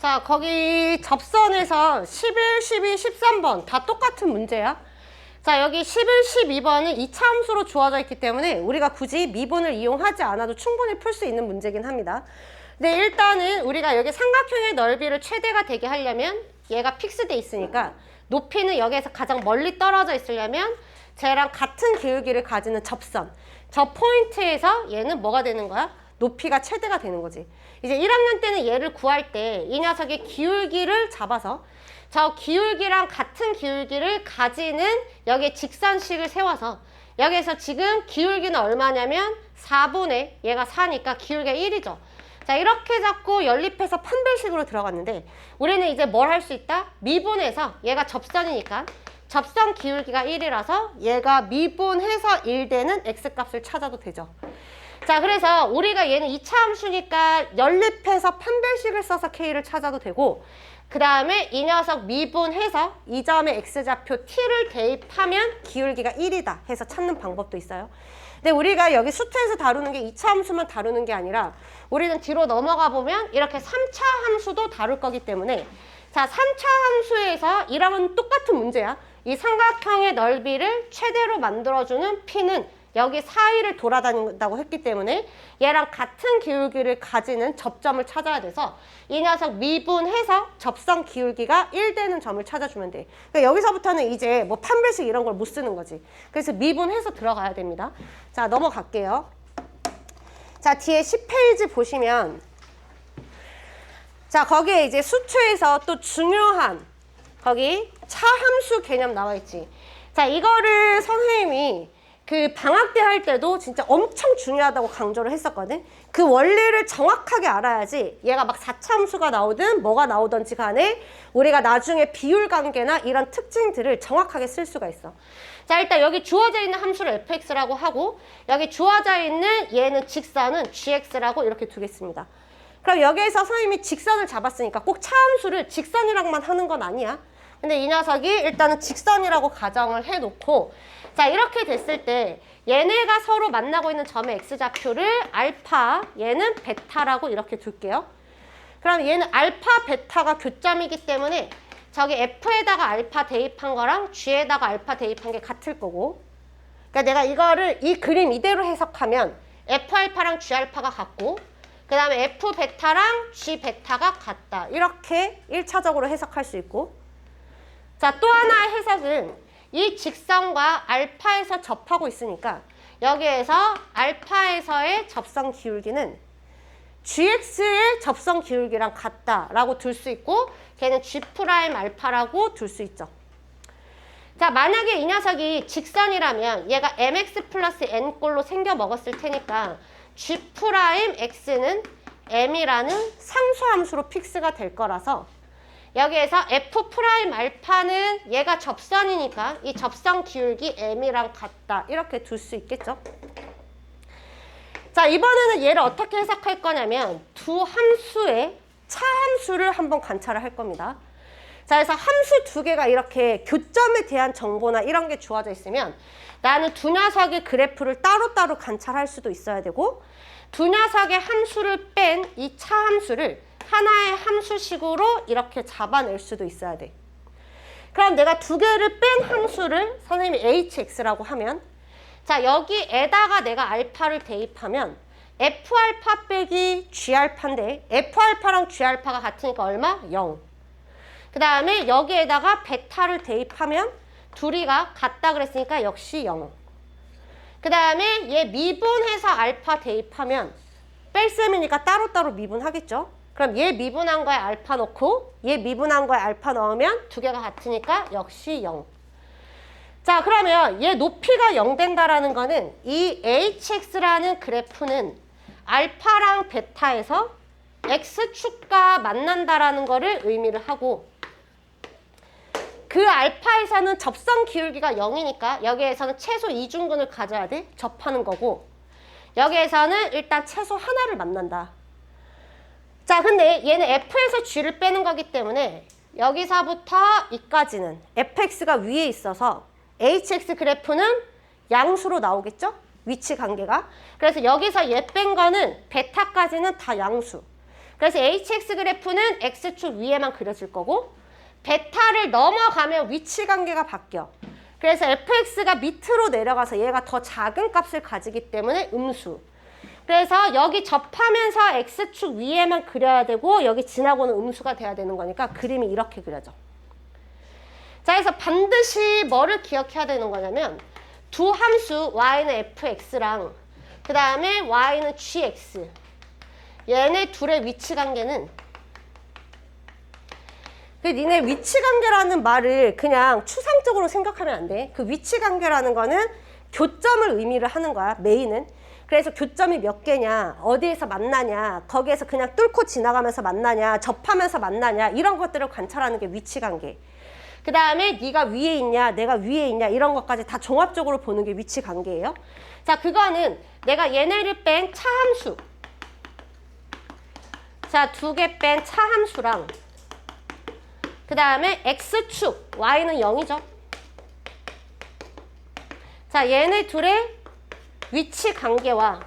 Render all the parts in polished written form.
자, 거기 접선에서 11, 12, 13번 다 똑같은 문제야. 자, 여기 11, 12번은 2차 함수로 주어져 있기 때문에 우리가 굳이 미분을 이용하지 않아도 충분히 풀 수 있는 문제긴 합니다. 근데 일단은 우리가 여기 삼각형의 넓이를 최대가 되게 하려면 얘가 픽스돼 있으니까 높이는 여기에서 가장 멀리 떨어져 있으려면 쟤랑 같은 기울기를 가지는 접선, 저 포인트에서 얘는 뭐가 되는 거야? 높이가 최대가 되는 거지. 이제 1학년 때는 얘를 구할 때 이 녀석의 기울기를 잡아서 저 기울기랑 같은 기울기를 가지는 여기에 직선식을 세워서 여기에서 지금 기울기는 얼마냐면 4분의 얘가 4니까 기울기가 1이죠. 자, 이렇게 잡고 연립해서 판별식으로 들어갔는데 우리는 이제 뭘 할 수 있다? 미분해서 얘가 접선이니까 접선 기울기가 1이라서 얘가 미분해서 1 되는 x값을 찾아도 되죠. 자, 그래서 우리가 얘는 2차 함수니까 연립해서 판별식을 써서 k를 찾아도 되고 그 다음에 이 녀석 미분해서 이 점의 x좌표 t를 대입하면 기울기가 1이다 해서 찾는 방법도 있어요. 근데 우리가 여기 수트에서 다루는 게 2차 함수만 다루는 게 아니라 우리는 뒤로 넘어가 보면 이렇게 3차 함수도 다룰 거기 때문에 자, 3차 함수에서 이랑은 똑같은 문제야. 이 삼각형의 넓이를 최대로 만들어주는 p는 여기 사이를 돌아다닌다고 했기 때문에 얘랑 같은 기울기를 가지는 접점을 찾아야 돼서 이 녀석 미분해서 접선 기울기가 1 되는 점을 찾아주면 돼. 그러니까 여기서부터는 이제 뭐 판별식 이런 걸 못 쓰는 거지. 그래서 미분해서 들어가야 됩니다. 자, 넘어갈게요. 자, 뒤에 10페이지 보시면 자, 거기에 이제 수투에서 또 중요한 거기 차함수 개념 나와 있지. 자, 이거를 선생님이 그 방학 때 할 때도 진짜 엄청 중요하다고 강조를 했었거든. 그 원리를 정확하게 알아야지 얘가 막 4차 함수가 나오든 뭐가 나오든지 간에 우리가 나중에 비율 관계나 이런 특징들을 정확하게 쓸 수가 있어. 자, 일단 여기 주어져 있는 함수를 fx라고 하고 여기 주어져 있는 얘는 직선은 gx라고 이렇게 두겠습니다. 그럼 여기에서 선생님이 직선을 잡았으니까 꼭 차함수를 직선이랑만 하는 건 아니야. 근데 이 녀석이 일단은 직선이라고 가정을 해놓고 자, 이렇게 됐을 때 얘네가 서로 만나고 있는 점의 x좌표를 알파, 얘는 베타라고 이렇게 둘게요. 그럼 얘는 알파, 베타가 교점이기 때문에 저기 f에다가 알파 대입한 거랑 g에다가 알파 대입한 게 같을 거고 그러니까 내가 이거를 이 그림 이대로 해석하면 f알파랑 g알파가 같고 그 다음에 f베타랑 g베타가 같다. 이렇게 1차적으로 해석할 수 있고 자, 또 하나의 해석은 이 직선과 알파에서 접하고 있으니까 여기에서 알파에서의 접선 기울기는 gx의 접선 기울기랑 같다라고 둘 수 있고 걔는 g' 알파라고 둘 수 있죠. 자, 만약에 이 녀석이 직선이라면 얘가 mx 플러스 n꼴로 생겨 먹었을 테니까 g'x는 m이라는 상수함수로 픽스가 될 거라서 여기에서 f'알파는 얘가 접선이니까 이 접선 기울기 m이랑 같다. 이렇게 둘 수 있겠죠? 자, 이번에는 얘를 어떻게 해석할 거냐면 두 함수의 차함수를 한번 관찰을 할 겁니다. 자, 그래서 함수 두 개가 이렇게 교점에 대한 정보나 이런 게 주어져 있으면 나는 두 녀석의 그래프를 따로따로 관찰할 수도 있어야 되고 두 녀석의 함수를 뺀 이 차함수를 하나의 함수식으로 이렇게 잡아낼 수도 있어야 돼. 그럼 내가 두 개를 뺀 함수를 선생님이 hx라고 하면 자, 여기에다가 내가 알파를 대입하면 f알파 빼기 g알파인데 f알파랑 g알파가 같으니까 얼마? 0. 그 다음에 여기에다가 베타를 대입하면 둘이가 같다 그랬으니까 역시 0. 그 다음에 얘 미분해서 알파 대입하면 뺄셈이니까 따로따로 미분하겠죠? 그럼 얘 미분한 거에 알파 넣고 얘 미분한 거에 알파 넣으면 두 개가 같으니까 역시 0. 자, 그러면 얘 높이가 0 된다라는 거는 이 hx라는 그래프는 알파랑 베타에서 x축과 만난다라는 거를 의미를 하고 그 알파에서는 접선 기울기가 0이니까 여기에서는 최소 이중근을 가져야 돼. 접하는 거고 여기에서는 일단 최소 하나를 만난다. 자, 근데 얘는 f에서 g를 빼는 거기 때문에 여기서부터 이까지는 fx가 위에 있어서 hx 그래프는 양수로 나오겠죠? 위치 관계가. 그래서 여기서 얘 뺀 거는 베타까지는 다 양수. 그래서 hx 그래프는 x축 위에만 그려질 거고 베타를 넘어가면 위치 관계가 바뀌어. 그래서 fx가 밑으로 내려가서 얘가 더 작은 값을 가지기 때문에 음수. 그래서 여기 접하면서 x축 위에만 그려야 되고 여기 지나고는 음수가 돼야 되는 거니까 그림이 이렇게 그려져. 자, 그래서 반드시 뭐를 기억해야 되는 거냐면 두 함수 y는 fx랑 그 다음에 y는 gx 얘네 둘의 위치 관계는 니네 위치 관계라는 말을 그냥 추상적으로 생각하면 안 돼. 그 위치 관계라는 거는 교점을 의미를 하는 거야, 메인은. 그래서 교점이 몇 개냐, 어디에서 만나냐, 거기에서 그냥 뚫고 지나가면서 만나냐, 접하면서 만나냐 이런 것들을 관찰하는 게 위치 관계. 그 다음에 네가 위에 있냐, 내가 위에 있냐 이런 것까지 다 종합적으로 보는 게 위치 관계예요. 자, 그거는 내가 얘네를 뺀 차함수. 자, 두 개 뺀 차함수랑 그 다음에 x축, y는 0이죠. 자, 얘네 둘의 위치 관계와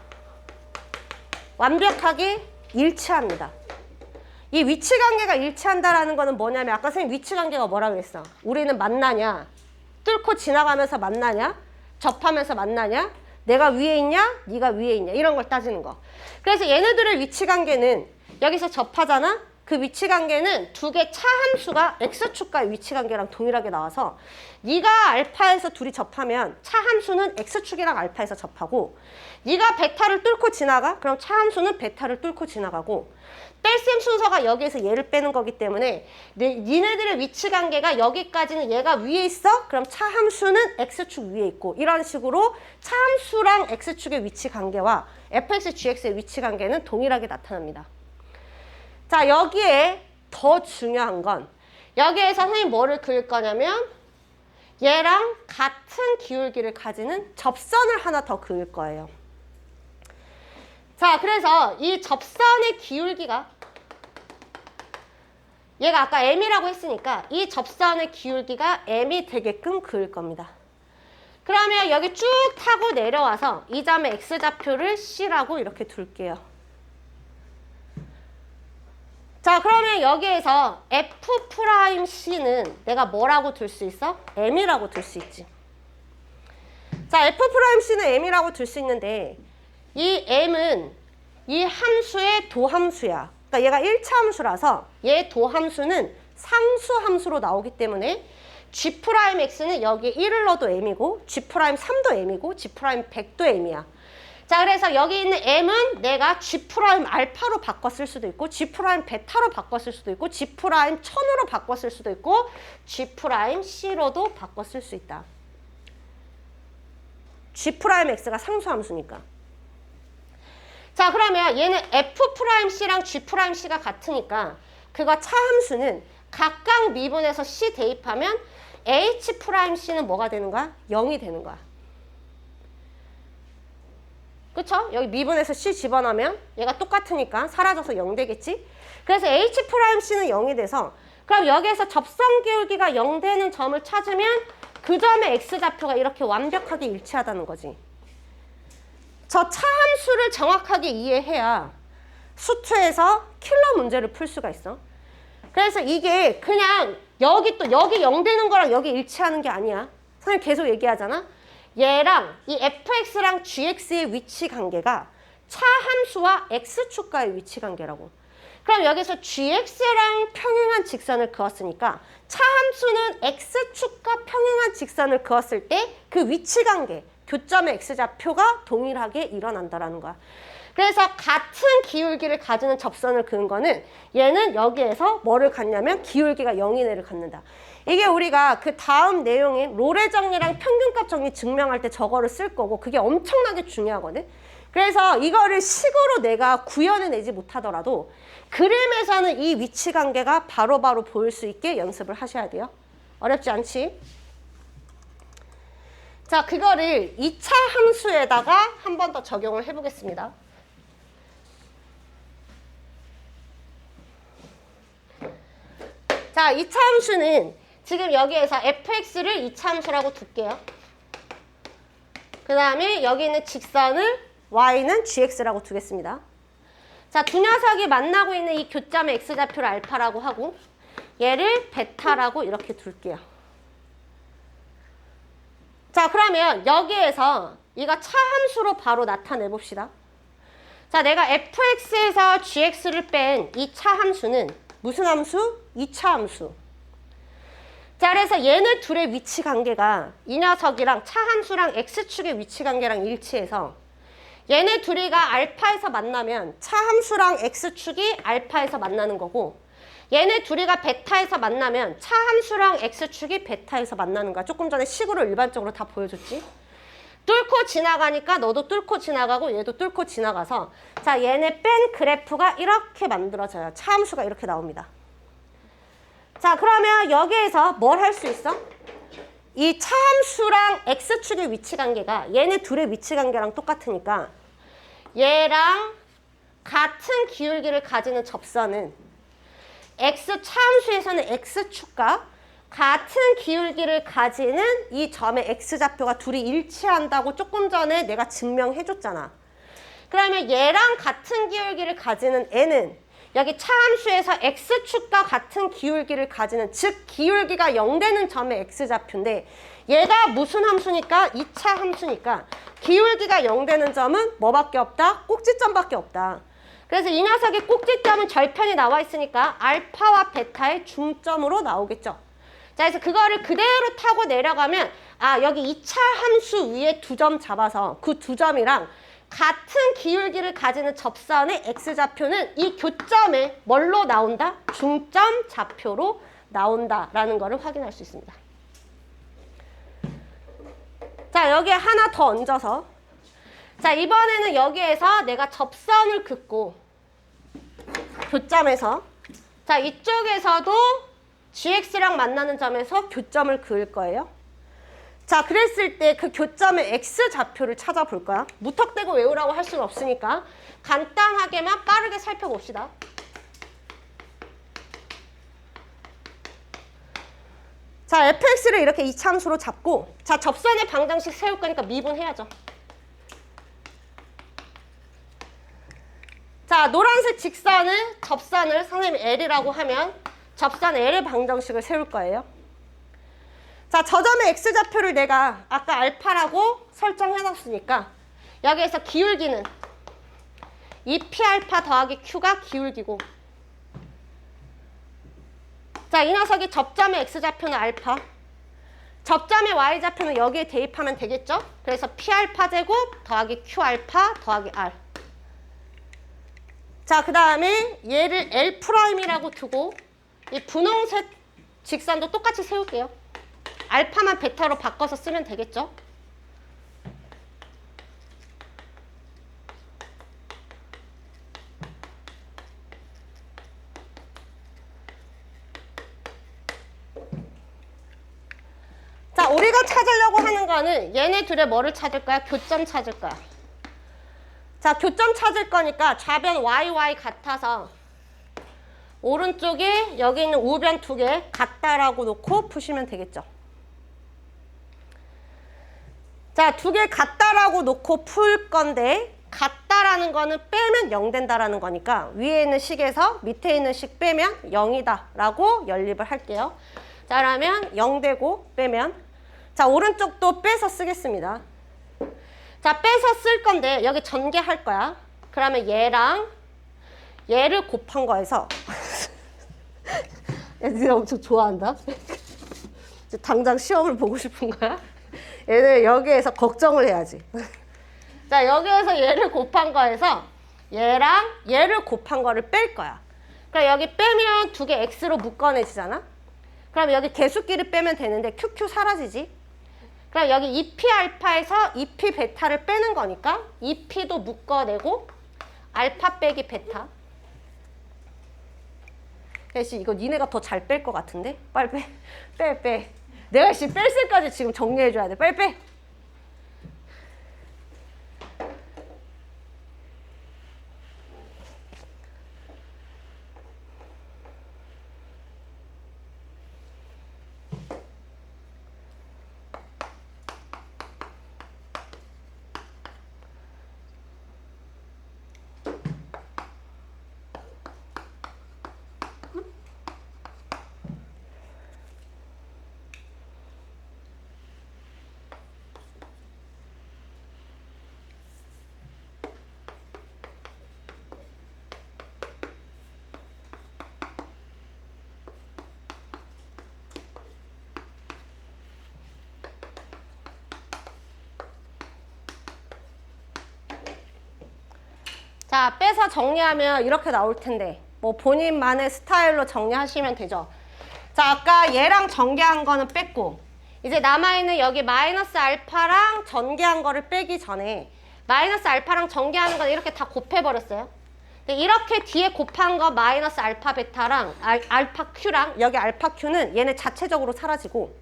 완벽하게 일치합니다. 이 위치 관계가 일치한다라는 거는 뭐냐면 아까 선생님 위치 관계가 뭐라고 했어? 우리는 만나냐? 뚫고 지나가면서 만나냐? 접하면서 만나냐? 내가 위에 있냐? 네가 위에 있냐? 이런 걸 따지는 거. 그래서 얘네들의 위치 관계는 여기서 접하잖아? 그 위치 관계는 두 개 차함수가 x축과의 위치 관계랑 동일하게 나와서 네가 알파에서 둘이 접하면 차함수는 x축이랑 알파에서 접하고 네가 베타를 뚫고 지나가? 그럼 차함수는 베타를 뚫고 지나가고 뺄셈 순서가 여기에서 얘를 빼는 거기 때문에 니네들의 위치 관계가 여기까지는 얘가 위에 있어? 그럼 차함수는 x축 위에 있고 이런 식으로 차함수랑 x축의 위치 관계와 fx, gx의 위치 관계는 동일하게 나타납니다. 자, 여기에 더 중요한 건 여기에서 선생님 뭐를 그릴 거냐면 얘랑 같은 기울기를 가지는 접선을 하나 더 그릴 거예요. 자, 그래서 이 접선의 기울기가 얘가 아까 m이라고 했으니까 이 접선의 기울기가 m이 되게끔 그을 겁니다. 그러면 여기 쭉 타고 내려와서 이 점의 x좌표를 c라고 이렇게 둘게요. 자, 그러면 여기에서 F'C는 내가 뭐라고 둘 수 있어? M이라고 둘 수 있지. 자, F'C는 M이라고 둘 수 있는데 이 M은 이 함수의 도함수야. 그러니까 얘가 1차 함수라서 얘 도함수는 상수함수로 나오기 때문에 G'X는 여기에 1을 넣어도 M이고 G'3도 M이고 G'100도 M이야. 자, 그래서 여기 있는 m은 내가 G'알파로 바꿨을 수도 있고 G'베타로 바꿨을 수도 있고 G'1000으로 바꿨을 수도 있고 G'C로도 바꿨을 수 있다. G'X가 상수함수니까. 자, 그러면 얘는 F'C랑 G'C가 같으니까 그거 차함수는 각각 미분해서 C 대입하면 H'C는 뭐가 되는 거야? 0이 되는 거야. 그쵸? 여기 미분해서 C 집어넣으면 얘가 똑같으니까 사라져서 0 되겠지? 그래서 H'C는 0이 돼서 그럼 여기에서 접선 기울기가 0 되는 점을 찾으면 그 점의 X좌표가 이렇게 완벽하게 일치하다는 거지. 저 차함수를 정확하게 이해해야 수투에서 킬러 문제를 풀 수가 있어. 그래서 이게 그냥 여기 0 되는 거랑 여기 일치하는 게 아니야. 선생님 계속 얘기하잖아. 얘랑 이 fx랑 gx의 위치 관계가 차함수와 x축과의 위치 관계라고. 그럼 여기서 gx랑 평행한 직선을 그었으니까 차함수는 x축과 평행한 직선을 그었을 때 그 위치 관계, 교점의 x좌표가 동일하게 일어난다라는 거야. 그래서 같은 기울기를 가지는 접선을 그은 거는 얘는 여기에서 뭐를 갖냐면 기울기가 0인 애를 갖는다. 이게 우리가 그 다음 내용인 롤의 정리랑 평균값 정리 증명할 때 저거를 쓸 거고 그게 엄청나게 중요하거든. 그래서 이거를 식으로 내가 구현해내지 못하더라도 그림에서는 이 위치 관계가 바로바로 보일 수 있게 연습을 하셔야 돼요. 어렵지 않지? 자, 그거를 2차 함수에다가 한 번 더 적용을 해보겠습니다. 자, 2차 함수는 지금 여기에서 fx를 2차 함수라고 둘게요. 그 다음에 여기 있는 직선을 y는 gx라고 두겠습니다. 자, 두 녀석이 만나고 있는 이 교점의 x좌표를 알파라고 하고 얘를 베타라고 이렇게 둘게요. 자, 그러면 여기에서 이거 차함수로 바로 나타내 봅시다. 자, 내가 fx에서 gx를 뺀 이 차함수는 무슨 함수? 2차 함수. 자, 그래서 얘네 둘의 위치 관계가 이 녀석이랑 차함수랑 x축의 위치 관계랑 일치해서 얘네 둘이가 알파에서 만나면 차함수랑 x축이 알파에서 만나는 거고 얘네 둘이가 베타에서 만나면 차함수랑 x축이 베타에서 만나는 거야. 조금 전에 식으로 일반적으로 다 보여줬지. 뚫고 지나가니까 너도 뚫고 지나가고 얘도 뚫고 지나가서 자, 얘네 뺀 그래프가 이렇게 만들어져요. 차함수가 이렇게 나옵니다. 자, 그러면 여기에서 뭘 할 수 있어? 이 차함수랑 x축의 위치 관계가 얘네 둘의 위치 관계랑 똑같으니까 얘랑 같은 기울기를 가지는 접선은 x 차함수에서는 x축과 같은 기울기를 가지는 이 점의 x좌표가 둘이 일치한다고 조금 전에 내가 증명해줬잖아. 그러면 얘랑 같은 기울기를 가지는 n은 여기 차함수에서 x축과 같은 기울기를 가지는, 즉 기울기가 0되는 점의 x좌표인데 얘가 무슨 함수니까? 2차 함수니까 기울기가 0되는 점은 뭐밖에 없다? 꼭지점밖에 없다. 그래서 이 녀석의 꼭지점은 절편이 나와 있으니까 알파와 베타의 중점으로 나오겠죠. 자, 그래서 그거를 그대로 타고 내려가면 아, 여기 2차 함수 위에 두 점 잡아서 그 두 점이랑 같은 기울기를 가지는 접선의 x좌표는 이 교점에 뭘로 나온다? 중점 좌표로 나온다라는 거를 확인할 수 있습니다. 자, 여기에 하나 더 얹어서 자, 이번에는 여기에서 내가 접선을 긋고 교점에서 자, 이쪽에서도 gx랑 만나는 점에서 교점을 그을 거예요. 자, 그랬을 때 그 교점의 x좌표를 찾아볼 거야. 무턱대고 외우라고 할 수는 없으니까 간단하게만 빠르게 살펴봅시다. 자, fx를 이렇게 이차함수로 잡고 자, 접선의 방정식 세울 거니까 미분해야죠. 자, 노란색 직선을 접선을 선생님이 L이라고 하면 접선 L의 방정식을 세울 거예요. 자, 저 점의 x좌표를 내가 아까 알파라고 설정해놨으니까 여기에서 기울기는 2p알파 더하기 q가 기울기고 자, 이 녀석이 접점의 x좌표는 알파, 접점의 y좌표는 여기에 대입하면 되겠죠? 그래서 p알파 제곱 더하기 q알파 더하기 r. 자, 그 다음에 얘를 L'이라고 두고 이 분홍색 직선도 똑같이 세울게요. 알파만 베타로 바꿔서 쓰면 되겠죠? 자, 우리가 찾으려고 하는 거는 얘네 둘의 뭐를 찾을 거야? 교점 찾을 거야. 자, 교점 찾을 거니까 좌변 YY 같아서 오른쪽에 여기 있는 우변 두 개 같다라고 놓고 푸시면 되겠죠. 자, 두 개 같다라고 놓고 풀 건데 같다라는 거는 빼면 0 된다라는 거니까 위에 있는 식에서 밑에 있는 식 빼면 0이다 라고 연립을 할게요. 자, 그러면 0 되고 빼면 자, 오른쪽도 빼서 쓰겠습니다. 자, 빼서 쓸 건데 여기 전개할 거야. 그러면 얘랑 얘를 곱한 거에서 야, 니가 엄청 좋아한다. 당장 시험을 보고 싶은 거야. 얘를 여기에서 걱정을 해야지. 자, 여기에서 얘를 곱한 거에서 얘랑 얘를 곱한 거를 뺄 거야. 그럼 여기 빼면 두 개 x로 묶어내지잖아. 그럼 여기 개수끼리 빼면 되는데 QQ 사라지지. 그럼 여기 2p 알파에서 2p 베타를 빼는 거니까 2p도 묶어내고 알파 빼기 베타. 야씨, 이거 니네가 더 잘 뺄 것 같은데? 빨리 빼. 내가 씨 뺄 때까지 지금 정리해줘야 돼. 빨리 빼. 자, 빼서 정리하면 이렇게 나올 텐데 뭐 본인만의 스타일로 정리하시면 되죠. 자, 아까 얘랑 전개한 거는 뺐고 이제 남아있는 여기 마이너스 알파랑 전개한 거를 빼기 전에 마이너스 알파랑 전개하는 건 이렇게 다 곱해버렸어요. 근데 이렇게 뒤에 곱한 거 마이너스 알파 베타랑 알파 큐랑 여기 알파 큐는 얘네 자체적으로 사라지고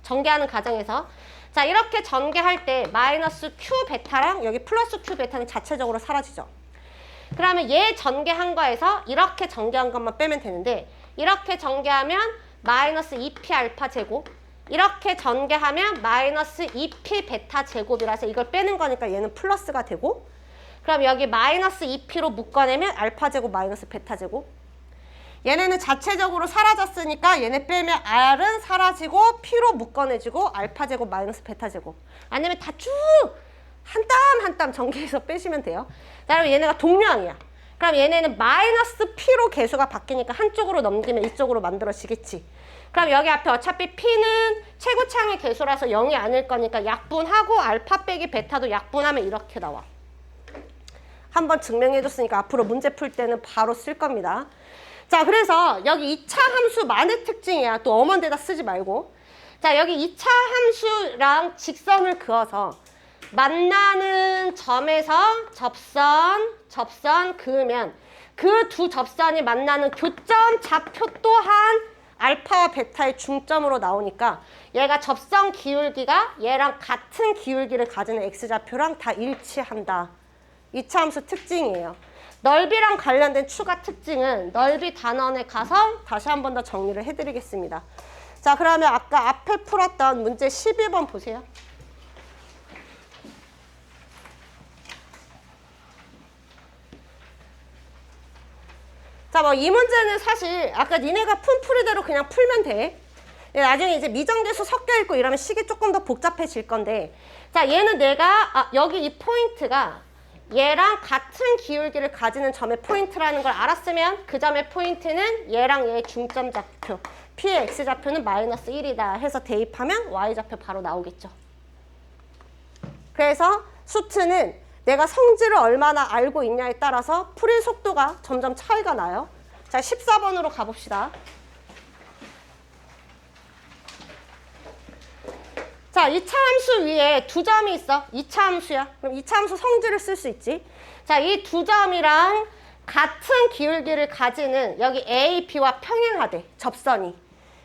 전개하는 과정에서 자, 이렇게 전개할 때 마이너스 q 베타랑 여기 플러스 q 베타는 자체적으로 사라지죠. 그러면 얘 전개한 거에서 이렇게 전개한 것만 빼면 되는데 이렇게 전개하면 마이너스 2p 알파 제곱 이렇게 전개하면 마이너스 2p 베타 제곱이라서 이걸 빼는 거니까 얘는 플러스가 되고 그럼 여기 마이너스 2p로 묶어내면 알파 제곱 마이너스 베타 제곱 얘네는 자체적으로 사라졌으니까 얘네 빼면 R은 사라지고 P로 묶어내지고 알파 제곱 마이너스 베타 제곱 아니면 다 쭉 한 땀 한 땀 전개해서 빼시면 돼요. 그다음에 얘네가 동류항이야. 그럼 얘네는 마이너스 P로 개수가 바뀌니까 한쪽으로 넘기면 이쪽으로 만들어지겠지. 그럼 여기 앞에 어차피 P는 최고차항의 개수라서 0이 아닐 거니까 약분하고 알파 빼기 베타도 약분하면 이렇게 나와. 한번 증명해줬으니까 앞으로 문제 풀 때는 바로 쓸 겁니다. 자, 그래서 여기 2차 함수만의 특징이야. 또 엄한 데다 쓰지 말고. 자, 여기 2차 함수랑 직선을 그어서 만나는 점에서 접선 그으면 그 두 접선이 만나는 교점 좌표 또한 알파와 베타의 중점으로 나오니까 얘가 접선 기울기가 얘랑 같은 기울기를 가지는 x좌표랑 다 일치한다. 2차 함수 특징이에요. 넓이랑 관련된 추가 특징은 넓이 단원에 가서 다시 한 번 더 정리를 해드리겠습니다. 자, 그러면 아까 앞에 풀었던 문제 12번 보세요. 자, 뭐 이 문제는 사실 아까 니네가 푼 풀이대로 그냥 풀면 돼. 나중에 이제 미정계수 섞여 있고 이러면 식이 조금 더 복잡해질 건데 자, 얘는 내가 여기 이 포인트가 얘랑 같은 기울기를 가지는 점의 포인트라는 걸 알았으면 그 점의 포인트는 얘랑 얘의 중점 좌표 P의 X좌표는 마이너스 1이다 해서 대입하면 Y좌표 바로 나오겠죠. 그래서 수트는 내가 성질을 얼마나 알고 있냐에 따라서 풀이 속도가 점점 차이가 나요. 자, 14번으로 가봅시다. 자, 2차 함수 위에 두 점이 있어. 2차 함수야. 그럼 2차 함수 성질을 쓸 수 있지. 자, 이 두 점이랑 같은 기울기를 가지는 여기 A, B와 평행하대. 접선이.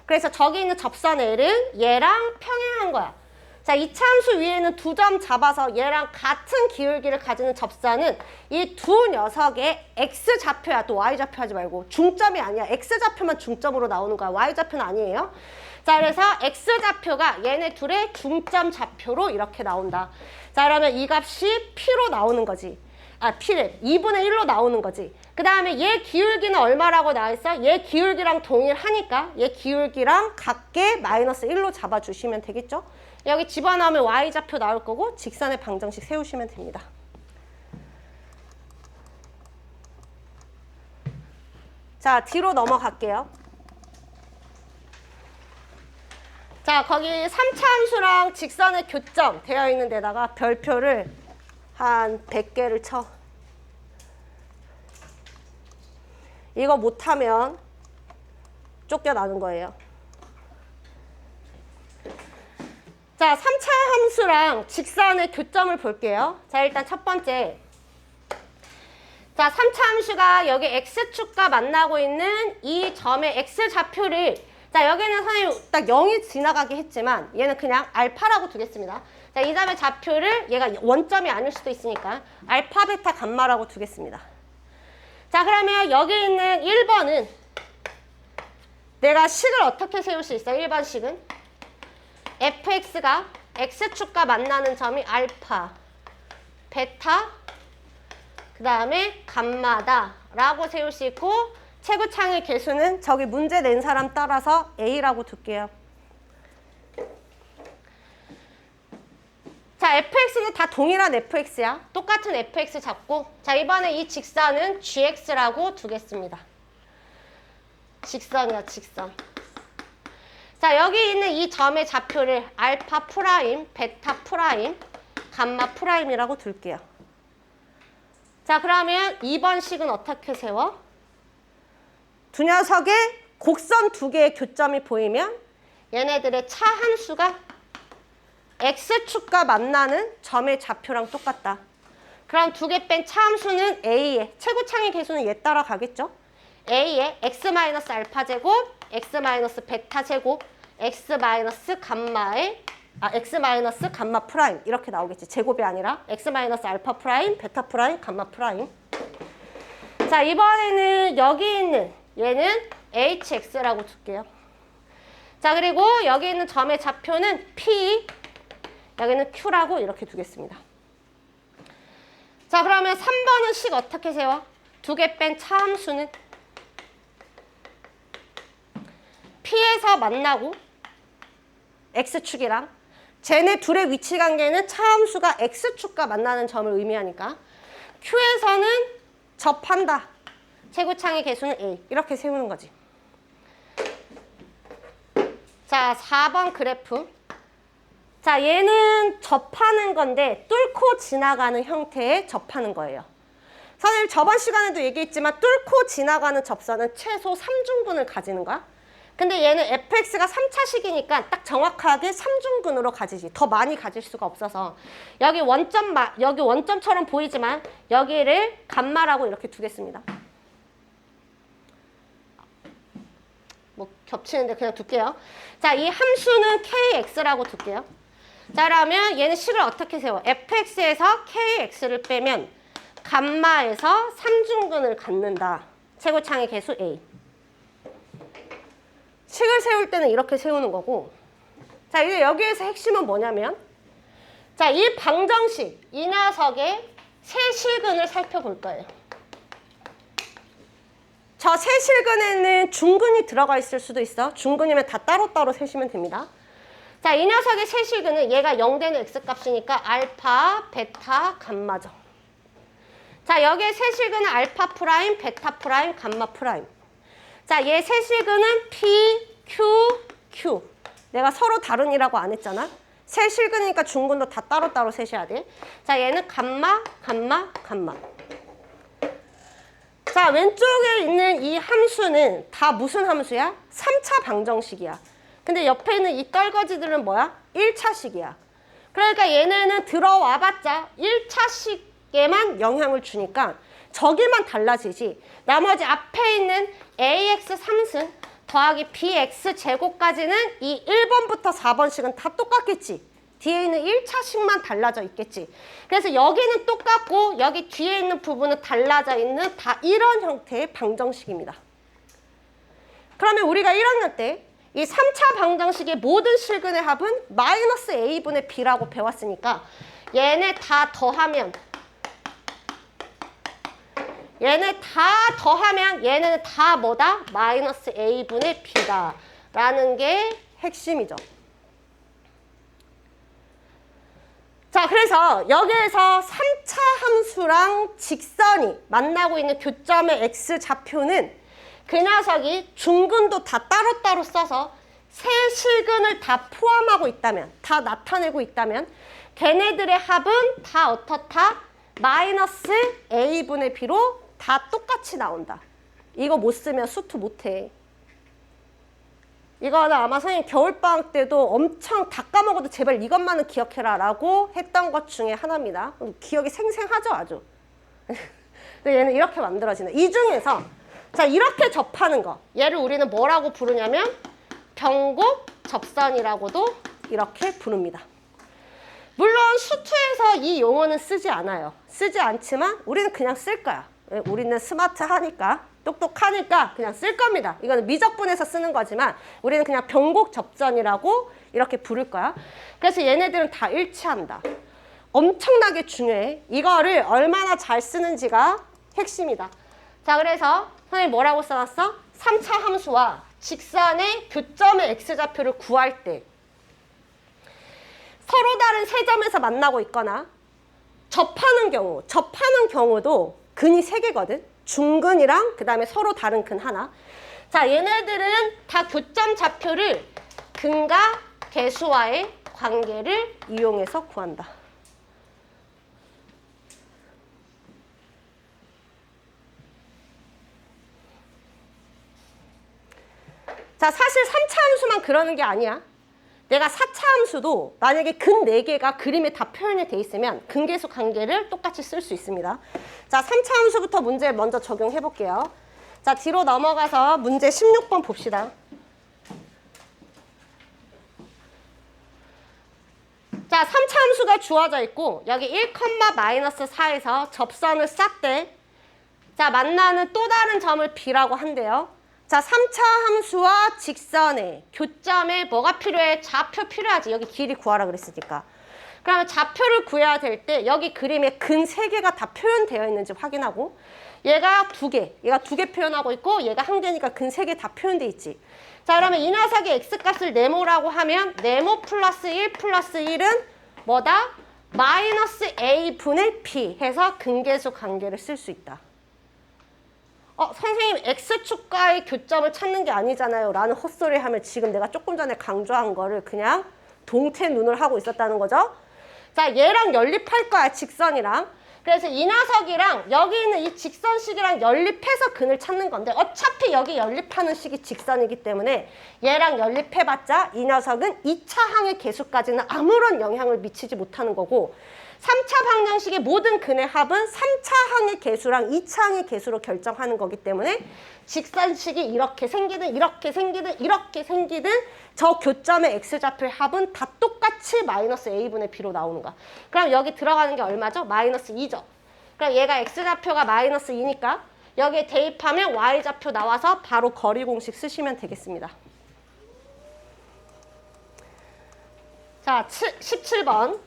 그래서 저기 있는 접선 L은 얘랑 평행한 거야. 자, 2차 함수 위에는 두 점 잡아서 얘랑 같은 기울기를 가지는 접선은 이 두 녀석의 X좌표야. 또 Y좌표 하지 말고. 중점이 아니야. X좌표만 중점으로 나오는 거야. Y좌표는 아니에요. 자, 그래서 X좌표가 얘네 둘의 중점 좌표로 이렇게 나온다. 자, 그러면 이 값이 P로 나오는 거지. P를 2분의 1로 나오는 거지. 그 다음에 얘 기울기는 얼마라고 나와있어? 얘 기울기랑 동일하니까 얘 기울기랑 같게 마이너스 1로 잡아주시면 되겠죠? 여기 집어넣으면 Y좌표 나올 거고 직선의 방정식 세우시면 됩니다. 자, 뒤로 넘어갈게요. 자, 거기 3차 함수랑 직선의 교점 되어 있는 데다가 별표를 한 100개를 쳐. 이거 못하면 쫓겨나는 거예요. 자, 3차 함수랑 직선의 교점을 볼게요. 자, 일단 첫 번째. 자, 3차 함수가 여기 x축과 만나고 있는 이 점의 x좌표를 자, 여기는 선생님 딱 0이 지나가게 했지만 얘는 그냥 알파라고 두겠습니다. 자, 이 점의 좌표를 얘가 원점이 아닐 수도 있으니까 알파, 베타, 감마라고 두겠습니다. 자, 그러면 여기 있는 1번은 내가 식을 어떻게 세울 수 있어? 1번 식은 fx가 x축과 만나는 점이 알파, 베타, 그 다음에 감마다 라고 세울 수 있고 최고차항의 개수는 저기 문제 낸 사람 따라서 A라고 둘게요. 자, fx는 다 동일한 fx야. 똑같은 fx 잡고 자, 이번에 이 직선은 gx라고 두겠습니다. 직선이야, 직선. 자, 여기 있는 이 점의 좌표를 알파 프라임, 베타 프라임, 감마 프라임이라고 둘게요. 자, 그러면 2번 식은 어떻게 세워? 두 녀석의 곡선 두 개의 교점이 보이면 얘네들의 차 함수가 x축과 만나는 점의 좌표랑 똑같다. 그럼 두 개 뺀 차 함수는 a의 최고창의 개수는 얘 따라 가겠죠? a의 x-알파 제곱, x-베타 제곱, x-감마 프라임 이렇게 나오겠지. 제곱이 아니라 x-알파 프라임, 베타 프라임, 감마 프라임. 자, 이번에는 여기 있는 얘는 hx라고 둘게요. 자, 그리고 여기 있는 점의 좌표는 p, 여기는 q라고 이렇게 두겠습니다. 자, 그러면 3번은 식 어떻게 세워? 두 개 뺀 차 함수는 P에서 만나고 X축이랑 쟤네 둘의 위치 관계는 차 함수가 X축과 만나는 점을 의미하니까 Q에서는 접한다. 최고창의 개수는 A. 이렇게 세우는 거지. 자, 4번 그래프. 자, 얘는 접하는 건데 뚫고 지나가는 형태의 접하는 거예요. 선생님 저번 시간에도 얘기했지만 뚫고 지나가는 접선은 최소 3중근을 가지는 거야. 근데 얘는 fx가 3차식이니까 딱 정확하게 3중근으로 가지지. 더 많이 가질 수가 없어서 여기 원점처럼 보이지만 여기를 감마라고 이렇게 두겠습니다. 뭐 겹치는데 그냥 둘게요. 자, 이 함수는 kx라고 둘게요. 자, 그러면 얘는 식을 어떻게 세워? fx에서 kx를 빼면 감마에서 3중근을 갖는다. 최고창의 개수 a. 식을 세울 때는 이렇게 세우는 거고. 자, 이제 여기에서 핵심은 뭐냐면 자, 이 방정식, 이 녀석의 세실근을 살펴볼 거예요. 저 세실근에는 중근이 들어가 있을 수도 있어. 중근이면 다 따로따로 세시면 됩니다. 자, 이 녀석의 세실근은 얘가 0되는 x값이니까 알파, 베타, 감마죠. 자, 여기에 세실근은 알파 프라임, 베타 프라임, 감마 프라임. 자, 얘 세실근은 P, Q, Q. 내가 서로 다른이라고 안 했잖아. 세실근이니까 중근도 다 따로따로 세셔야 돼. 자, 얘는 감마, 감마, 감마. 자, 왼쪽에 있는 이 함수는 다 무슨 함수야? 3차 방정식이야. 근데 옆에 있는 이 떨거지들은 뭐야? 1차식이야. 그러니까 얘네는 들어와봤자 1차식에만 영향을 주니까 저기만 달라지지. 나머지 앞에 있는 ax 3승 더하기 bx 제곱까지는 이 1번부터 4번씩은 다 똑같겠지. 뒤에 있는 1차식만 달라져 있겠지. 그래서 여기는 똑같고 여기 뒤에 있는 부분은 달라져 있는 다 이런 형태의 방정식입니다. 그러면 우리가 1학년 때 이 3차 방정식의 모든 실근의 합은 마이너스 a분의 b라고 배웠으니까 얘네 다 더하면 얘네는 다 뭐다? 마이너스 a분의 b다 라는 게 핵심이죠. 자, 그래서 여기에서 3차 함수랑 직선이 만나고 있는 교점의 x좌표는 그 녀석이 중근도 다 따로따로 써서 세 실근을 다 포함하고 있다면, 다 나타내고 있다면 걔네들의 합은 다 어떻다? 마이너스 a분의 b로 다 똑같이 나온다. 이거 못 쓰면 수투 못해. 이거는 아마 선생님 겨울방학 때도 엄청 다 까먹어도 제발 이것만은 기억해라 라고 했던 것 중에 하나입니다. 기억이 생생하죠, 아주. 근데 얘는 이렇게 만들어지는. 이 중에서 자, 이렇게 접하는 거. 얘를 우리는 뭐라고 부르냐면 병곡 접선이라고도 이렇게 부릅니다. 물론 수투에서 이 용어는 쓰지 않아요. 쓰지 않지만 우리는 그냥 쓸 거야. 우리는 스마트하니까, 똑똑하니까 그냥 쓸 겁니다. 이거는 미적분에서 쓰는 거지만 우리는 그냥 병곡 접선이라고 이렇게 부를 거야. 그래서 얘네들은 다 일치한다. 엄청나게 중요해. 이거를 얼마나 잘 쓰는지가 핵심이다. 자, 그래서 선생님 뭐라고 써놨어? 3차 함수와 직선의 교점의 x좌표를 구할 때 서로 다른 세 점에서 만나고 있거나 접하는 경우도 근이 3개거든. 중근이랑 그 다음에 서로 다른 근 하나. 자, 얘네들은 다 교점 좌표를 근과 개수와의 관계를 이용해서 구한다. 자, 사실 3차 함수만 그러는 게 아니야. 내가 4차 함수도 만약에 근 4개가 그림에 다 표현이 돼 있으면 근계수 관계를 똑같이 쓸 수 있습니다. 자, 3차 함수부터 문제 먼저 적용해 볼게요. 자, 뒤로 넘어가서 문제 16번 봅시다. 자, 3차 함수가 주어져 있고 여기 1,-4에서 접선을 쌌대. 자, 만나는 또 다른 점을 B라고 한대요. 자, 3차 함수와 직선의 교점에 뭐가 필요해? 좌표 필요하지. 여기 길이 구하라 그랬으니까. 그러면 좌표를 구해야 될 때 여기 그림에 근 3개가 다 표현되어 있는지 확인하고 얘가 2개, 얘가 2개 표현하고 있고 얘가 1개니까 근 3개 다 표현돼 있지. 자, 그러면 이 녀석의 x값을 네모라고 하면 네모 플러스 1 플러스 1은 뭐다? 마이너스 a분의 b 해서 근계수 관계를 쓸 수 있다. 선생님 x축과의 교점을 찾는 게 아니잖아요 라는 헛소리 하면 지금 내가 조금 전에 강조한 거를 그냥 동태 눈을 하고 있었다는 거죠. 자, 얘랑 연립할 거야, 직선이랑. 그래서 이 녀석이랑 여기 있는 이 직선식이랑 연립해서 근을 찾는 건데 어차피 여기 연립하는 식이 직선이기 때문에 얘랑 연립해봤자 이 녀석은 2차 항의 계수까지는 아무런 영향을 미치지 못하는 거고 3차 방정식의 모든 근의 합은 3차 항의 계수랑 2차 항의 계수로 결정하는 거기 때문에 직선식이 이렇게 생기든 이렇게 생기든 이렇게 생기든 저 교점의 x좌표의 합은 다 똑같이 마이너스 a분의 b로 나오는 거야. 그럼 여기 들어가는 게 얼마죠? 마이너스 2죠. 그럼 얘가 x좌표가 마이너스 2니까 여기에 대입하면 y좌표 나와서 바로 거리 공식 쓰시면 되겠습니다. 자, 17번.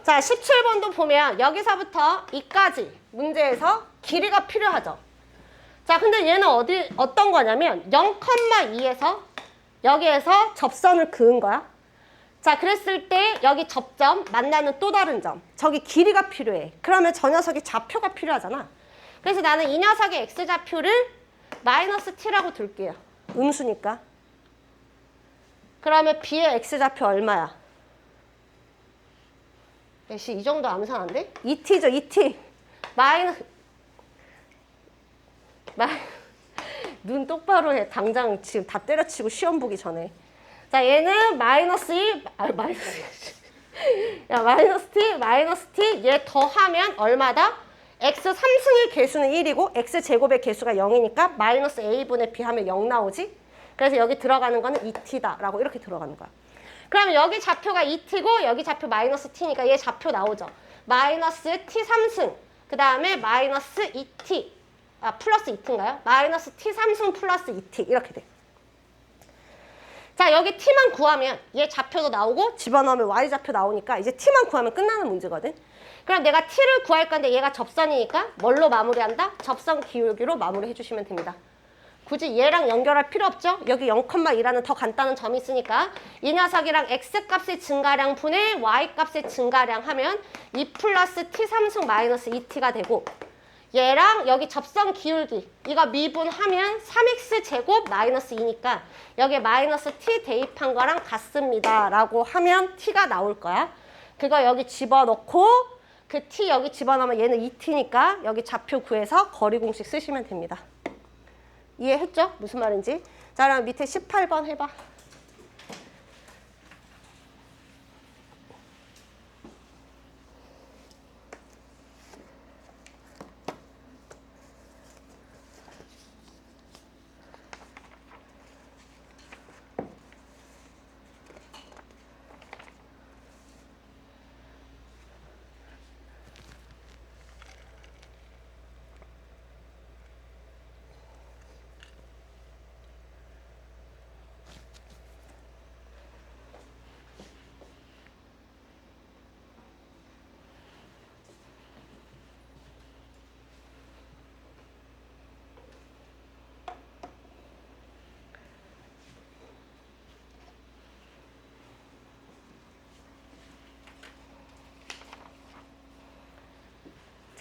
자, 17번도 보면 여기서부터 이까지 문제에서 길이가 필요하죠. 자, 근데 얘는 어떤 거냐면 0,2에서 여기에서 접선을 그은 거야. 자, 그랬을 때 여기 접점, 만나는 또 다른 점. 저기 길이가 필요해. 그러면 저 녀석의 좌표가 필요하잖아. 그래서 나는 이 녀석의 x좌표를 마이너스 t라고 둘게요. 음수니까. 그러면 b의 x좌표 얼마야? 역시 이 정도 암산한데? 2t죠, 2t. 눈 똑바로 해. 당장 지금 다 때려치고 시험 보기 전에. 자, 얘는 마이너스 2, 야, 마이너스 t, 얘 더하면 얼마다? x 3승의 개수는 1이고 x 제곱의 개수가 0이니까 마이너스 a분의 b 하면 0 나오지? 그래서 여기 들어가는 거는 2t다 라고 이렇게 들어가는 거야. 그러면 여기 좌표가 2t고 여기 좌표 마이너스 t니까 얘 좌표 나오죠. 마이너스 t 3승, 그 다음에 마이너스 2t, 플러스 2t인가요? 마이너스 t 3승 플러스 2t 이렇게 돼. 자, 여기 t만 구하면 얘 좌표도 나오고 집어넣으면 y좌표 나오니까 이제 t만 구하면 끝나는 문제거든. 그럼 내가 t를 구할 건데 얘가 접선이니까 뭘로 마무리한다? 접선 기울기로 마무리해 주시면 됩니다. 굳이 얘랑 연결할 필요 없죠? 여기 0,2라는 더 간단한 점이 있으니까 이 녀석이랑 x값의 증가량 분의 y값의 증가량 하면 2 플러스 t 3승 마이너스 2t가 되고 얘랑 여기 접선 기울기 이거 미분하면 3x 제곱 마이너스 2니까 여기에 마이너스 t 대입한 거랑 같습니다 라고 하면 t가 나올 거야. 그거 여기 집어넣고 그 t 여기 집어넣으면 얘는 2t니까 여기 좌표 구해서 거리 공식 쓰시면 됩니다. 이해했죠? 무슨 말인지. 자, 그럼 밑에 18번 해봐.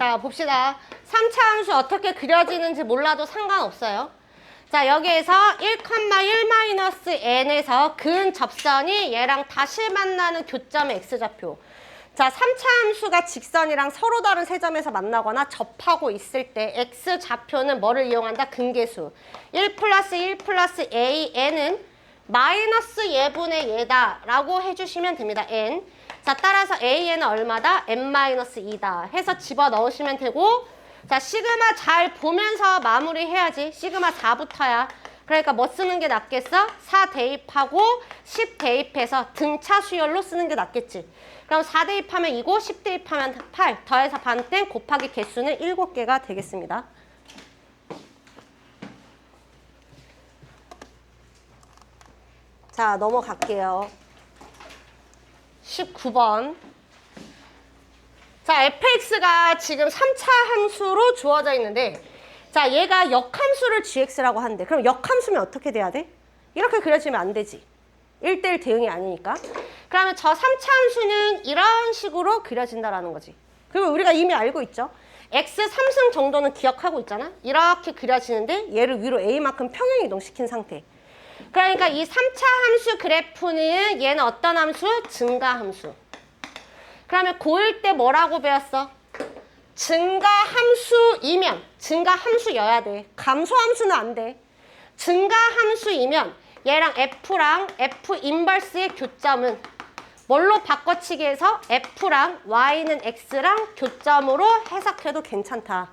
자, 봅시다. 3차 함수 어떻게 그려지는지 몰라도 상관없어요. 자, 여기에서 1,1-n에서 근 접선이 얘랑 다시 만나는 교점의 x좌표. 자, 3차 함수가 직선이랑 서로 다른 세 점에서 만나거나 접하고 있을 때 x 좌표는 뭐를 이용한다? 근계수. 1 플러스 1 플러스 an은 마이너스 예분의 예다 라고 해주시면 됩니다. n. 자, 따라서 an은 얼마다? n-2다 해서 집어넣으시면 되고, 자, 시그마 잘 보면서 마무리해야지. 시그마 4부터야. 그러니까 뭐 쓰는 게 낫겠어? 4 대입하고 10 대입해서 등차 수열로 쓰는 게 낫겠지. 그럼 4 대입하면 2고 10 대입하면 8 더해서 반땡 곱하기 개수는 7개가 되겠습니다. 자, 넘어갈게요. 19번. 자, fx가 지금 3차 함수로 주어져 있는데, 자, 얘가 역함수를 gx라고 하는데, 그럼 역함수면 어떻게 돼야 돼? 이렇게 그려지면 안 되지. 1대1 대응이 아니니까. 그러면 저 3차 함수는 이런 식으로 그려진다라는 거지. 그리고 우리가 이미 알고 있죠. x 3승 정도는 기억하고 있잖아. 이렇게 그려지는데 얘를 위로 a만큼 평행 이동시킨 상태. 그러니까 이 3차 함수 그래프는 얘는 어떤 함수? 증가함수. 그러면 고1 때 뭐라고 배웠어? 증가함수이면, 증가함수여야 돼. 감소함수는 안 돼. 증가함수이면 얘랑 f랑 f 인버스의 교점은 뭘로 바꿔치기 해서 f랑 y는 x랑 교점으로 해석해도 괜찮다.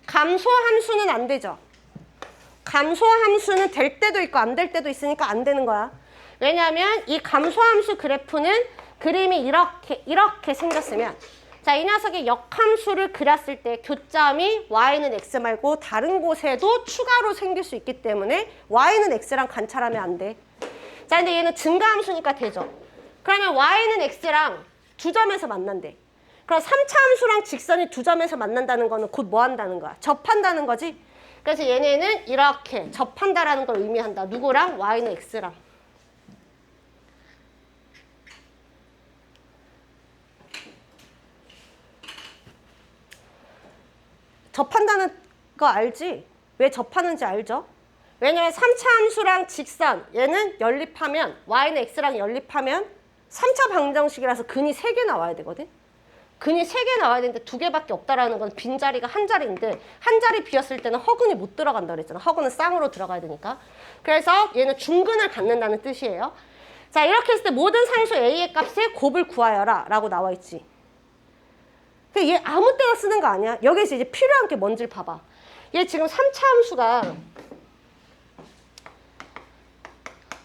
감소함수는 안 되죠. 감소함수는 될 때도 있고 안 될 때도 있으니까 안 되는 거야. 왜냐하면 이 감소함수 그래프는 그림이 이렇게 생겼으면, 자, 이 녀석의 역함수를 그렸을 때 교점이 y는 x 말고 다른 곳에도 추가로 생길 수 있기 때문에 y는 x랑 관찰하면 안 돼. 자, 근데 얘는 증가함수니까 되죠. 그러면 y는 x랑 두 점에서 만난대. 그럼 3차 함수랑 직선이 두 점에서 만난다는 거는 곧 뭐 한다는 거야? 접한다는 거지. 그래서 얘네는 이렇게 접한다라는 걸 의미한다. 누구랑? y는 x랑. 접한다는 거 알지? 왜 접하는지 알죠? 왜냐면 3차 함수랑 직선, 얘는 연립하면, y는 x랑 연립하면 3차 방정식이라서 근이 3개 나와야 되거든? 근이 3개 나와야 되는데 2개밖에 없다라는 건 빈자리가 한 자리인데, 한 자리 비었을 때는 허근이 못 들어간다 그랬잖아. 허근은 쌍으로 들어가야 되니까. 그래서 얘는 중근을 갖는다는 뜻이에요. 자, 이렇게 했을 때 모든 상수 a의 값에 곱을 구하여라 라고 나와 있지. 얘 아무 때나 쓰는 거 아니야. 여기서 이제 필요한 게 뭔지를 봐봐. 얘 지금 3차 함수가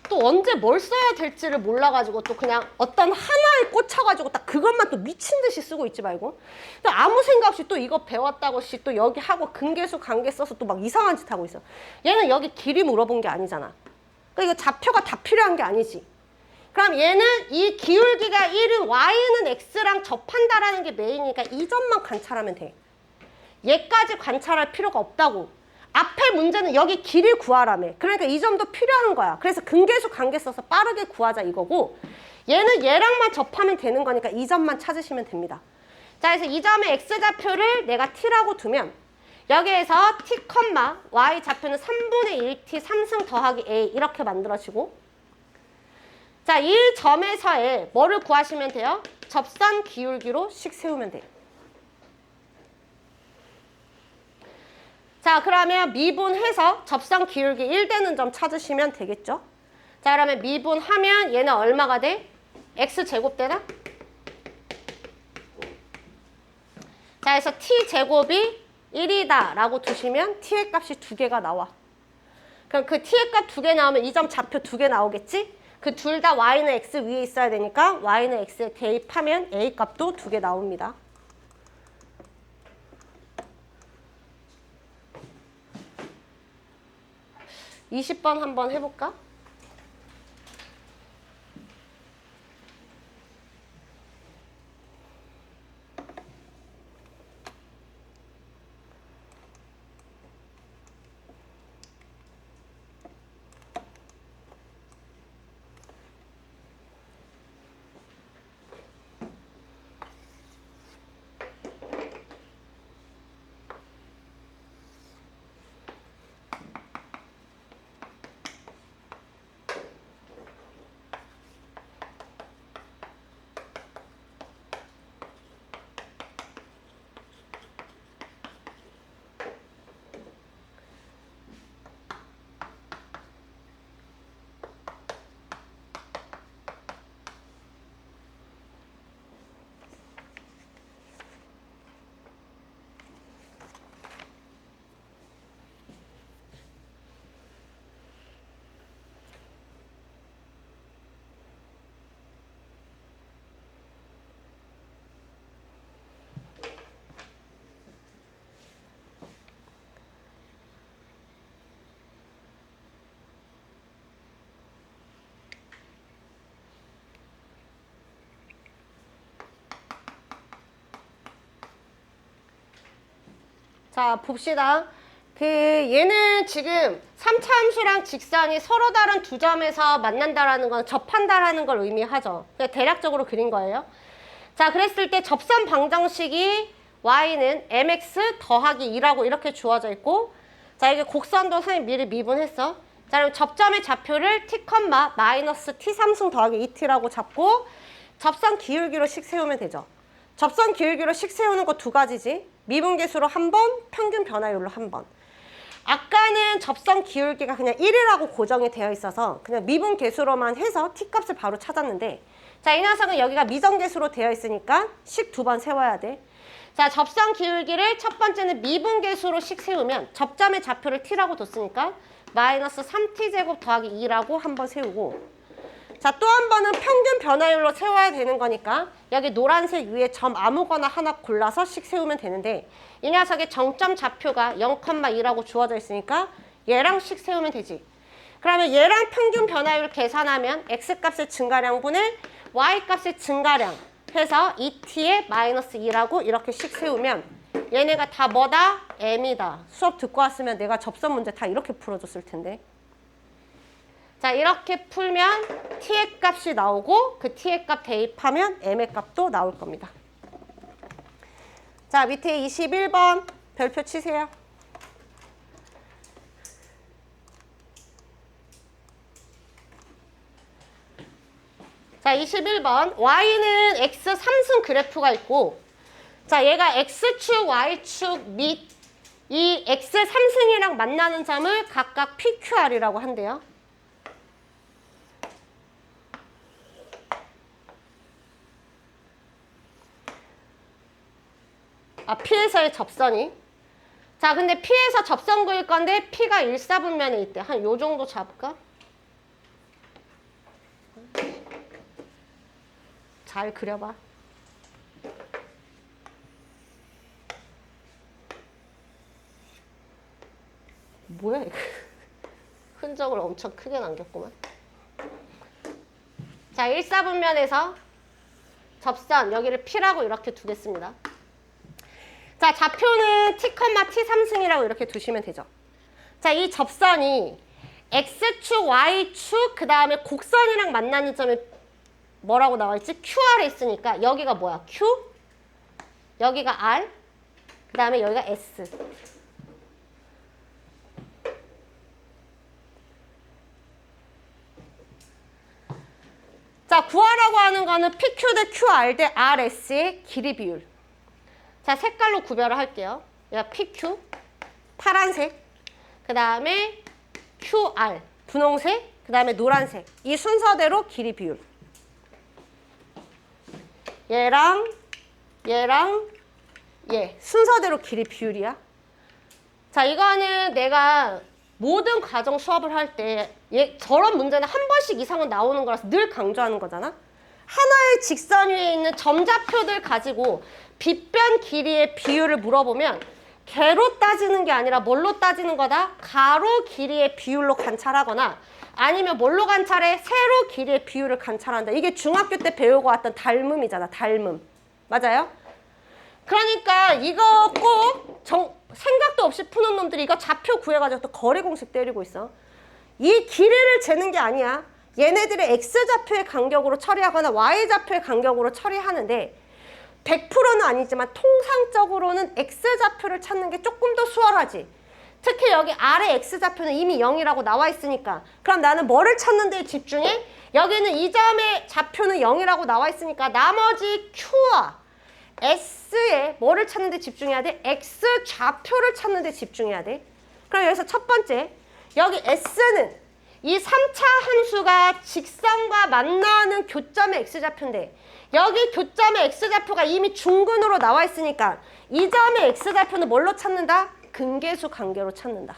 또 언제 뭘 써야 될지를 몰라가지고 또 그냥 어떤 하나에 꽂혀가지고 딱 그것만 또 미친 듯이 쓰고 있지 말고. 또 아무 생각 없이 또 이거 배웠다고 또 여기 하고 근계수 관계 써서 또 막 이상한 짓 하고 있어. 얘는 여기 길이 물어본 게 아니잖아. 그러니까 이거 좌표가 다 필요한 게 아니지. 그럼 얘는 이 기울기가 1은 y는 x랑 접한다라는 게 메인이니까 이 점만 관찰하면 돼. 얘까지 관찰할 필요가 없다고. 앞에 문제는 여기 길을 구하라며. 그러니까 이 점도 필요한 거야. 그래서 근계수 관계 써서 빠르게 구하자 이거고, 얘는 얘랑만 접하면 되는 거니까 이 점만 찾으시면 됩니다. 자, 그래서 이 점의 x좌표를 내가 t라고 두면 여기에서 t, y 좌표는 3분의 1t 3승 더하기 a 이렇게 만들어지고, 자, 이 점에서의 뭐를 구하시면 돼요? 접선 기울기로 씩 세우면 돼요. 자, 그러면 미분해서 접선 기울기 1되는 점 찾으시면 되겠죠? 자, 그러면 미분하면 얘는 얼마가 돼? x제곱 되나? 자, 그래서 t제곱이 1이다 라고 두시면 t의 값이 2개가 나와. 그럼 그 t의 값 2개 나오면 이 점 좌표 2개 나오겠지? 그 둘 다 y는 x 위에 있어야 되니까 y는 x에 대입하면 a 값도 2개 나옵니다. (20번) 한번 해볼까? 자, 봅시다. 얘는 지금 3차 함수랑 직선이 서로 다른 두 점에서 만난다라는 건 접한다라는 걸 의미하죠. 그냥 대략적으로 그린 거예요. 자, 그랬을 때 접선 방정식이 y는 mx 더하기 2라고 이렇게 주어져 있고, 자, 이게 곡선도 선생님 미리 미분했어. 자, 그럼 접점의 좌표를 t, 마이너스 t3승 더하기 2t라고 잡고 접선 기울기로 식 세우면 되죠. 접선 기울기로 식 세우는 거 두 가지지. 미분계수로 한 번, 평균 변화율로 한 번. 아까는 접선 기울기가 그냥 1이라고 고정이 되어 있어서 그냥 미분계수로만 해서 t값을 바로 찾았는데, 자, 이 녀석은 여기가 미정계수로 되어 있으니까 식 두 번 세워야 돼. 자, 접선 기울기를 첫 번째는 미분계수로 식 세우면 접점의 좌표를 t라고 뒀으니까 마이너스 3t제곱 더하기 2라고 한 번 세우고, 자, 또 한 번은 평균 변화율로 세워야 되는 거니까 여기 노란색 위에 점 아무거나 하나 골라서 식 세우면 되는데, 이 녀석의 정점 좌표가 0,2라고 주어져 있으니까 얘랑 식 세우면 되지. 그러면 얘랑 평균 변화율 계산하면 x값의 증가량분을 y값의 증가량 해서 2t의 마이너스 2라고 이렇게 식 세우면 얘네가 다 뭐다? m이다. 수업 듣고 왔으면 내가 접선 문제 다 이렇게 풀어줬을 텐데. 자, 이렇게 풀면 t의 값이 나오고 그 t의 값 대입하면 m의 값도 나올 겁니다. 자, 밑에 21번 별표 치세요. 자, 21번 y는 x 3승 그래프가 있고, 자, 얘가 x축, y축 및 이 x 3승이랑 만나는 점을 각각 PQR이라고 한대요. 아, P에서의 접선이. 자, 근데 P에서 접선 그릴 건데 P가 일사분면에 있대. 한 요 정도 잡을까? 잘 그려봐. 뭐야 이거. 흔적을 엄청 크게 남겼구만. 자, 일사분면에서 접선 여기를 P라고 이렇게 두겠습니다. 자, 좌표는 t, t3승이라고 이렇게 두시면 되죠. 자, 이 접선이 x축, y축, 그 다음에 곡선이랑 만나는 점이 뭐라고 나와 있지? QR에 있으니까 여기가 뭐야? Q, 여기가 R, 그 다음에 여기가 S. 자, 구하라고 하는 거는 PQ 대 QR 대 RS의 길이 비율. 자, 색깔로 구별을 할게요. 얘가 PQ, 파란색, 그 다음에 QR, 분홍색, 그 다음에 노란색. 이 순서대로 길이 비율. 얘랑 얘 순서대로 길이 비율이야. 자, 이거는 내가 모든 과정 수업을 할 때 저런 문제는 한 번씩 이상은 나오는 거라서 늘 강조하는 거잖아. 하나의 직선 위에 있는 점좌표들 가지고 빗변 길이의 비율을 물어보면 개로 따지는 게 아니라 뭘로 따지는 거다? 가로 길이의 비율로 관찰하거나 아니면 뭘로 관찰해? 세로 길이의 비율을 관찰한다. 이게 중학교 때 배우고 왔던 닮음이잖아. 닮음. 맞아요? 그러니까 이거 꼭 생각도 없이 푸는 놈들이 이거 좌표 구해가지고 또 거리 공식 때리고 있어. 이 길이를 재는 게 아니야. 얘네들의 x좌표의 간격으로 처리하거나 y좌표의 간격으로 처리하는데 100%는 아니지만 통상적으로는 x좌표를 찾는 게 조금 더 수월하지. 특히 여기 아래 x좌표는 이미 0이라고 나와 있으니까 그럼 나는 뭐를 찾는 데 집중해? 여기는 이 점의 좌표는 0이라고 나와 있으니까 나머지 q와 s에 뭐를 찾는 데 집중해야 돼? x좌표를 찾는 데 집중해야 돼. 그럼 여기서 첫 번째, 여기 s는 이 3차 함수가 직선과 만나는 교점의 x좌표인데 여기 교점의 x좌표가 이미 중근으로 나와 있으니까 이 점의 x좌표는 뭘로 찾는다? 근계수 관계로 찾는다.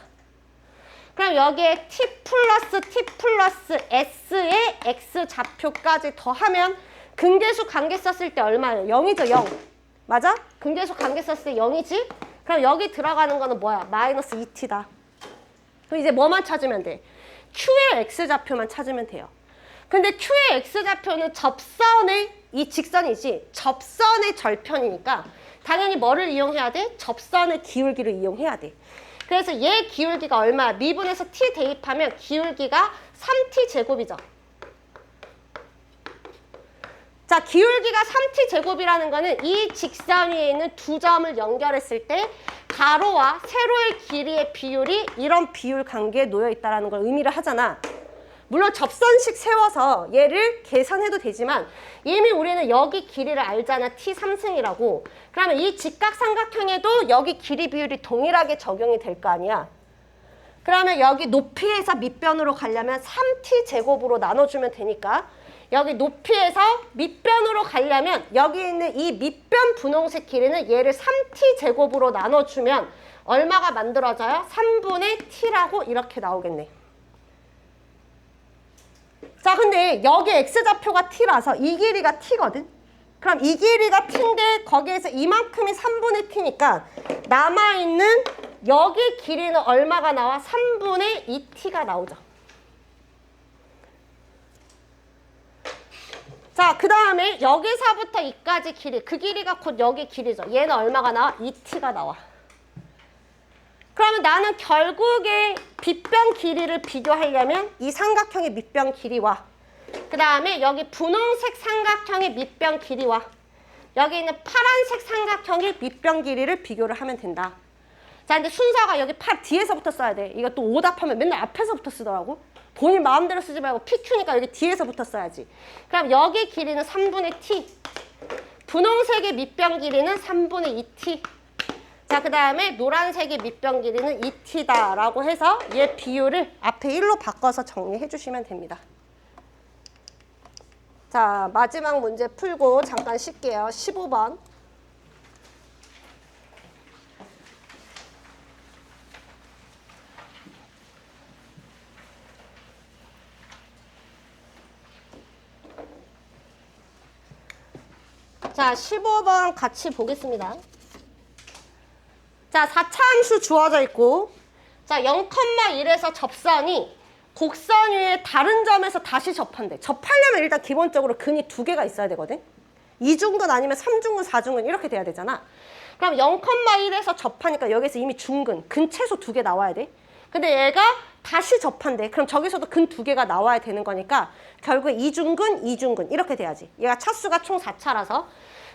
그럼 여기에 t 플러스 s의 x좌표까지 더하면 근계수 관계 썼을 때 얼마예요? 0이죠, 0. 맞아? 근계수 관계 썼을 때 0이지? 그럼 여기 들어가는 거는 뭐야? 마이너스 2t다. 그럼 이제 뭐만 찾으면 돼? q의 x좌표만 찾으면 돼요. 근데 q의 x좌표는 접선의 이 직선이지 접선의 절편이니까 당연히 뭐를 이용해야 돼? 접선의 기울기를 이용해야 돼. 그래서 얘 기울기가 얼마야? 미분에서 t 대입하면 기울기가 3t 제곱이죠. 자, 기울기가 3t 제곱이라는 거는 이 직선 위에 있는 두 점을 연결했을 때 가로와 세로의 길이의 비율이 이런 비율 관계에 놓여 있다는 걸 의미를 하잖아. 물론 접선식 세워서 얘를 계산해도 되지만 이미 우리는 여기 길이를 알잖아. t3승이라고. 그러면 이 직각삼각형에도 여기 길이 비율이 동일하게 적용이 될 거 아니야. 그러면 여기 높이에서 밑변으로 가려면 3t 제곱으로 나눠주면 되니까 여기 높이에서 밑변으로 가려면 여기 있는 이 밑변 분홍색 길이는 얘를 3t 제곱으로 나눠주면 얼마가 만들어져요? 3분의 t라고 이렇게 나오겠네. 자, 근데 여기 x좌표가 t라서 이 길이가 t거든? 그럼 이 길이가 t인데 거기에서 이만큼이 3분의 t니까 남아있는 여기 길이는 얼마가 나와? 3분의 2t가 나오죠. 자, 그 다음에 여기서부터 이까지 길이, 그 길이가 곧 여기 길이죠. 얘는 얼마가 나와? 2t가 나와. 그러면 나는 결국에 빗변 길이를 비교하려면 이 삼각형의 밑변 길이와 그 다음에 여기 분홍색 삼각형의 밑변 길이와 여기 있는 파란색 삼각형의 밑변 길이를 비교를 하면 된다. 자, 근데 순서가 여기 뒤에서부터 써야 돼. 이거 또 오답하면 맨날 앞에서부터 쓰더라고. 본인 마음대로 쓰지 말고 PQ니까 여기 뒤에서부터 써야지. 그럼 여기 길이는 3분의 t. 분홍색의 밑변 길이는 3분의 2t. 자, 그 다음에 노란색의 밑변 길이는 2t다라고 해서 얘 비율을 앞에 1로 바꿔서 정리해 주시면 됩니다. 자, 마지막 문제 풀고 잠깐 쉴게요. 15번. 자, 15번 같이 보겠습니다. 자, 4차 함수 주어져 있고 자, 0,1에서 접선이 곡선 위에 다른 점에서 다시 접한대. 접하려면 일단 기본적으로 근이 두 개가 있어야 되거든. 2중근 아니면 3중근, 4중근 이렇게 돼야 되잖아. 그럼 0,1에서 접하니까 여기서 이미 중근, 근 최소 2개 나와야 돼. 근데 얘가 다시 접한대. 그럼 저기서도 근 2개가 나와야 되는 거니까 결국 2중근, 2중근 이렇게 돼야지. 얘가 차수가 총 4차라서.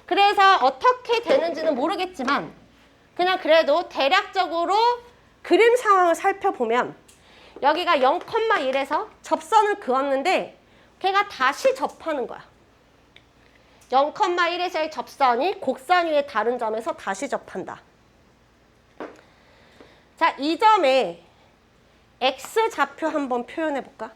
그래서 어떻게 되는지는 모르겠지만 그냥 그래도 대략적으로 그림 상황을 살펴보면 여기가 0,1에서 접선을 그었는데 걔가 다시 접하는 거야. 0,1에서의 접선이 곡선 위의 다른 점에서 다시 접한다. 자, 이 점에 x좌표 한번 표현해 볼까?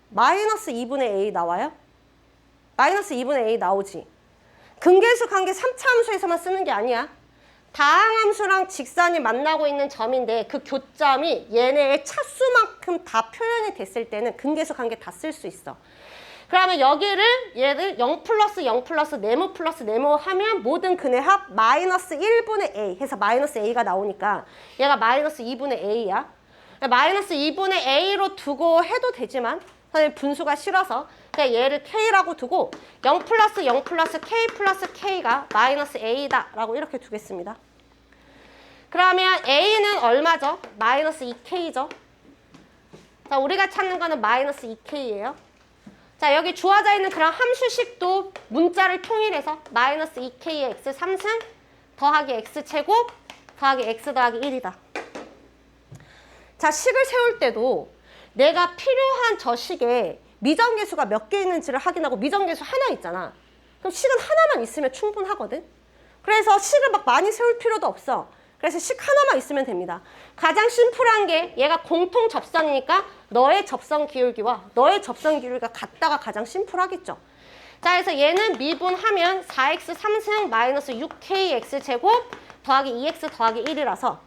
마이너스 2분의 a 나와요? 마이너스 2분의 a 나오지. 근계수 관계 3차 함수에서만 쓰는 게 아니야. 다항함수랑 직선이 만나고 있는 점인데 그 교점이 얘네의 차수만큼 다 표현이 됐을 때는 근계수 관계 다 쓸 수 있어. 그러면 여기를 얘를 0 플러스 0 플러스 네모 플러스 네모 하면 모든 근의 합 마이너스 1분의 a 해서 마이너스 a가 나오니까 얘가 마이너스 2분의 a야. 마이너스 2분의 a로 두고 해도 되지만 선생님 분수가 싫어서 그냥 얘를 k라고 두고 0 플러스 0 플러스 k 플러스 k가 마이너스 a다 라고 이렇게 두겠습니다. 그러면 a는 얼마죠? 마이너스 2k죠. 자, 우리가 찾는 거는 마이너스 2k예요. 자, 여기 주어져 있는 그런 함수식도 문자를 통일해서 마이너스 2k의 x 3승 더하기 x제곱 더하기 x 더하기 1이다. 자, 식을 세울 때도 내가 필요한 저 식에 미정계수가 몇 개 있는지를 확인하고 미정계수 하나 있잖아. 그럼 식은 하나만 있으면 충분하거든. 그래서 식을 막 많이 세울 필요도 없어. 그래서 식 하나만 있으면 됩니다. 가장 심플한 게 얘가 공통 접선이니까 너의 접선 기울기와 너의 접선 기울기가 같다가 가장 심플하겠죠. 자, 그래서 얘는 미분하면 4x 3승 마이너스 6kx 제곱 더하기 2x 더하기 1이라서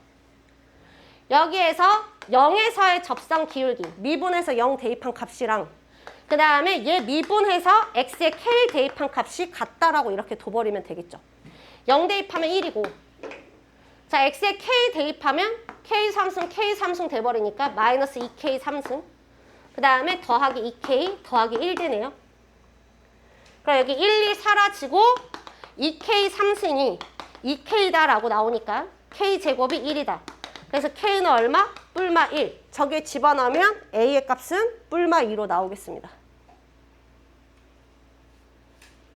여기에서 0에서의 접선 기울기, 미분에서 0 대입한 값이랑 그 다음에 얘 미분해서 x에 k 대입한 값이 같다라고 이렇게 둬버리면 되겠죠. 0 대입하면 1이고 자 x에 k 대입하면 k 3승 돼버리니까 마이너스 2k 3승 그 다음에 더하기 2k 더하기 1 되네요. 그럼 여기 1, 2 사라지고 2k 3승이 2k다라고 나오니까 k제곱이 1이다. 그래서 k는 얼마? 뿔마 1. 저기에 집어넣으면 a의 값은 뿔마 2로 나오겠습니다.